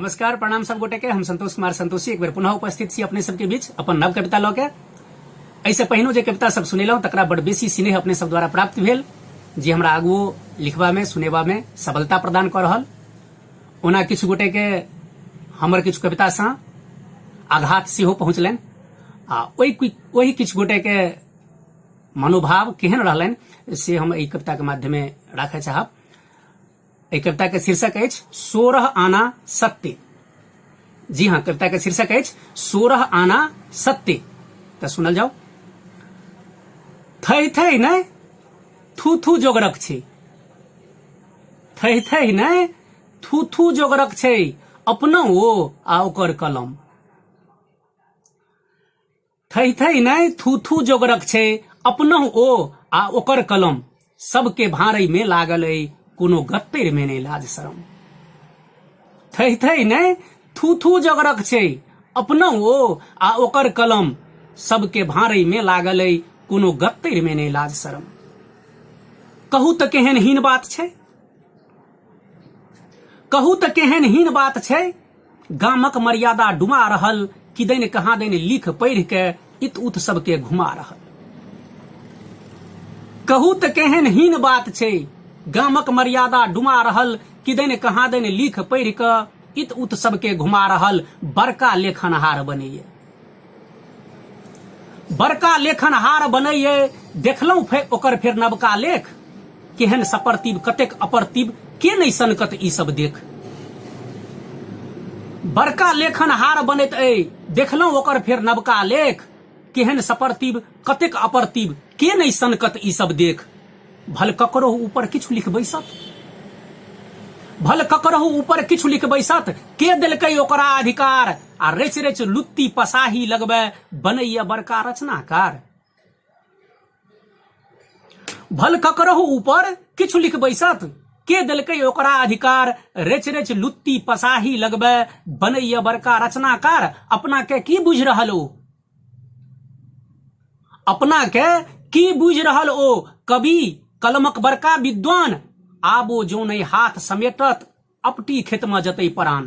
नमस्कार प्रणाम सब गोटे के। हम संतोष कुमार संतोषी एक बेर पुनः उपस्थित छी अपने सबके बीच अपन नव कविता लऽ के। ऐसे पहिनो जे कविता सब सुनेलहुँ तकरा बड़ बेसी स्नेह अपने सब द्वारा प्राप्त भेल, जे हमरा आगू लिखबा में सुनेबा में सबलता प्रदान कऽ रहल। ओना किछु गोटे के हमर किछु कविता सँ आघात सेहो पहुँचलनि आ ओहि किछु गोटे के मनोभाव केहन रहलनि से हम एहि कविता के माध्यमे राखय चाहब। एहि कविता के शीर्षक अछि 16 आना सत्य। जी हाँ, कविता के शीर्षक अछि 16 आना सत्य। तो सुनल जाओ। थई थई नै थू थू जोगरक छै, थई थई नै थू थू जोगरक छै, अपना ओ आ ओकर कलम। थई थई नै थू थू जोगरक छै, अपना ओ आ ओकर कलम। सबके भारै में लागल अइ, कोनो गत्तर में नहीं लाज शरम। थई थई नै थू थू जोगरक छै, अपना ओ आ ओकर कलम। सबके भारै में लागल अइ, कोनो गत्तर में नहीं लाज शरम। कहू त केहन हीन बात छै, कहू त केहन हीन बात छै। गामक मर्यादा डुमा रहल, किदैन कहाँ दैन लिख पढ़ के इत उत सबके घुमा रहल। कहू त केहन हीन बात छै, गामक मर्यादा डुमा रहल, किदैन कहाँ दैन लिख पढ़ के इत उत सबके घुमा रहल। बड़का लेखनहार बनैये, बड़का लेखनहार बनैये, देखलहुं ओकर फेर नवका लेख। केहन सपर्तिब कतेक अपर्तिब, के नहीं सनकत ई सब देख। बड़का लेखनहार बनैत अइ, देखलहुं ओकर फेर नवका लेख। केहन सपर्तिब कतेक अपर्तिब, के नहीं सनकत ई सब देख। भल ककरो ऊपर किछु लिख बैसत, भल ककरो ऊपर किछु लिख बैसत, के देलकै ओकरा अधिकार। आ रेच रेच लुत्ती पसाही लगबै, बनैया बड़का रचनाकार। भल ककरो ऊपर किछु लिख बैसत, के देलकै ओकरा अधिकार। रेच रेच लुत्ती पसाही लगबै, बनैया बड़का रचनाकार। अपना के की बुझ रहल ओ, अपना के की बुझ रहल ओ, कवि कलमक बड़का विद्वान। आबो जो नहीं हाथ समेटत, अपटी खेत में जतई परान।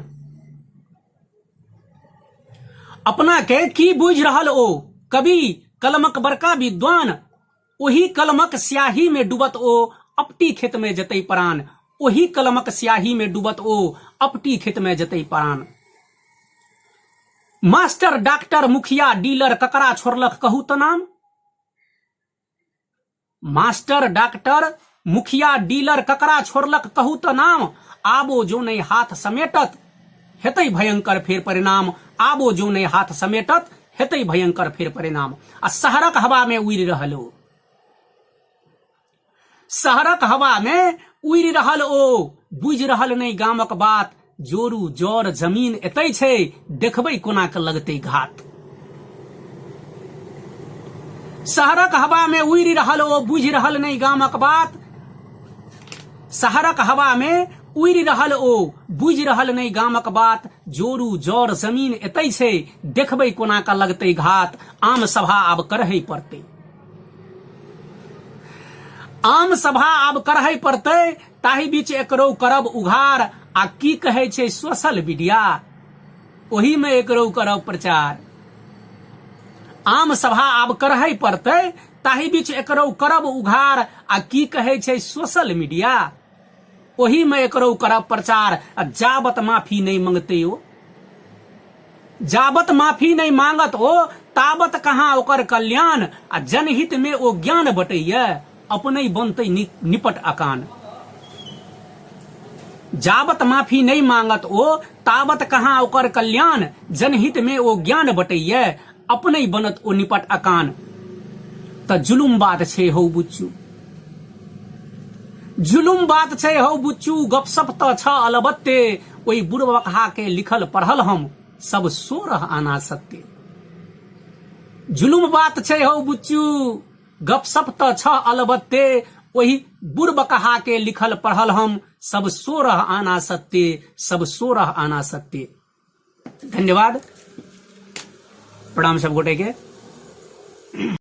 अपना के की बुझ रहल ओ, कवि कलमक बड़का विद्वान। ओही कलमक स्याही में डूबत ओ, अपटी खेत में जतई परान। ओही कलमक स्याही में डूबत ओ, अपटी खेत में जतई परान। मास्टर डॉक्टर मुखिया डीलर ककरा छोड़लक कहू त नाम। मास्टर डॉक्टर मुखिया डीलर ककरा छोड़लक कहू त नाम। आबो जो नहीं हाथ समेटत, हेतै भयंकर फेर परिणाम। आबो जो नहीं हाथ समेटत, हेतै भयंकर फेर परिणाम। आ शहरक हवा में उड़ि रहल ओ, शहरक हवा में उड़ि रहल ओ, बुझि रहल नहीं गामक बात। जोरू जौर जमीन एतै छै, देखबै कोना के लगतै घात। शहरक हवा में उड़ि रहल ओ, बुझि रहल नहीं गामक बात। शहरक हवा में उड़ि रहल ओ, बुझि रहल नहीं गामक बात। जोरू जौर जमीन एतै छै, देखबै कोना का लगतै घात। आम सभा आब करहै पड़तै, आम सभा आब करहै पड़तै। ताहि बीच एकरो करब उघार। आ की कहै छै सोशल मीडिया, ओही में एकरो करब प्रचार। आम सभा आब करहै पड़तै, ताहि बीच एकरो करब उघार। आ की कहै छै सोशल मीडिया, ओही में एकरो करब प्रचार। जाबत माफी नहीं मांगते ओ, जाबत माफी नहीं मांगत ओ, ताबत कहाँ ओकर कल्याण। आ जनहित में ओ ज्ञान बटैया, अपने बनतै निपट अकान। जाबत माफी नहीं मांगत ओ, ताबत कहाँ ओकर कल्याण। जनहित में ओ ज्ञान बटैया, अपने बनत ओ निपट अकान। त जुलुम बात छै हौ बुच्चू, जुलुम बात छै हौ बुच्चू। गपसप त छ अलबत्ते, ओई बुढ़बकहा के लिखल पढ़ल हम सब 16 आना सत्य। जुलुम बात छै हौ बुच्चू, गपसप त छ अलबत्ते। वही बुढ़बकहा के लिखल पढ़ल हम सब 16 आना सत्य, सब 16 आना सत्य। धन्यवाद, प्रणाम सब गोटे के।